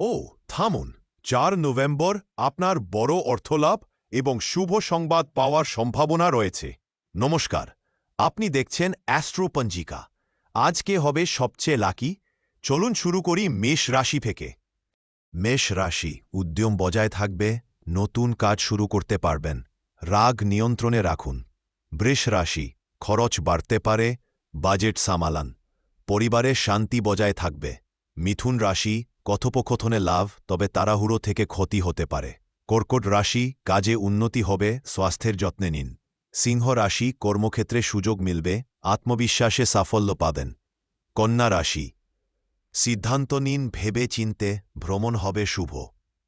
ও থামুন, ৪ নভেম্বর আপনার বড় অর্থলাভ এবং শুভ সংবাদ পাওয়ার সম্ভাবনা রয়েছে। নমস্কার, আপনি দেখছেন অ্যাস্ট্রো পঞ্জিকা। আজকে হবে সবচেয়ে লাকি। চলুন শুরু করি মেষ রাশি থেকে। মেষ রাশি, উদ্যম বজায় থাকবে, নতুন কাজ শুরু করতে পারবেন, রাগ নিয়ন্ত্রণে রাখুন। বৃষ রাশি, খরচ বাড়তে পারে, বাজেট সামালান, পরিবারের শান্তি বজায় থাকবে। মিথুন রাশি, কথোপকথনে লাভ, তবে তাড়াহুড়ো থেকে ক্ষতি হতে পারে। কর্কট রাশি, কাজে উন্নতি হবে, স্বাস্থ্যের যত্নে নিন। সিংহ রাশি, কর্মক্ষেত্রে সুযোগ মিলবে, আত্মবিশ্বাসে সাফল্য পাবেন। কন্যা রাশি, সিদ্ধান্ত নিন ভেবে চিনতে, ভ্রমণ হবে শুভ।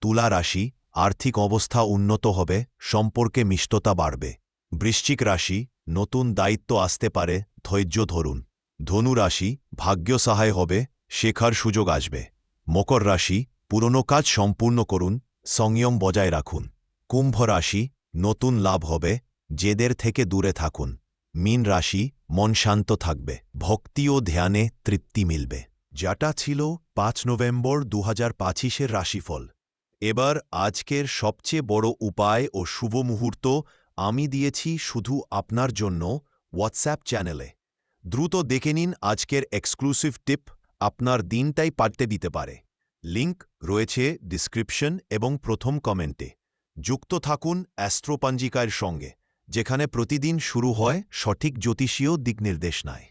তুলা রাশি, আর্থিক অবস্থা উন্নত হবে, সম্পর্কে মিষ্টতা বাড়বে। বৃশ্চিক রাশি, নতুন দায়িত্ব আসতে পারে, ধৈর্য ধরুন। ধনু রাশি, ভাগ্য সহায় হবে, শেখার সুযোগ আসবে। মকর রাশি, পুরনো কাজ সম্পূর্ণ করুন, সংযম বজায় রাখুন। কুম্ভ রাশি, নতুন লাভ হবে, জেদের থেকে দূরে থাকুন। মীন রাশি, মন শান্ত থাকবে, ভক্তি ও ধ্যানে তৃপ্তি মিলবে। যেটা ছিল ৫ নভেম্বর ২০২৫-এর রাশিফল। এবার আজকের সবচেয়ে বড় উপায় ও শুভ মুহূর্ত আমি দিয়েছি শুধু আপনার জন্য হোয়াটসঅ্যাপ চ্যানেলে। দ্রুত দেখে নিন আজকের এক্সক্লুসিভ টিপ, আপনার দিনটাই পাল্টে দিতে পারে। লিংক রয়েছে ডিসক্রিপশন এবং প্রথম কমেন্টে। যুক্ত থাকুন অ্যাস্ট্রো পঞ্জিকার সঙ্গে, যেখানে প্রতিদিন শুরু হয় সঠিক জ্যোতিষীয় দিকনির্দেশনায়।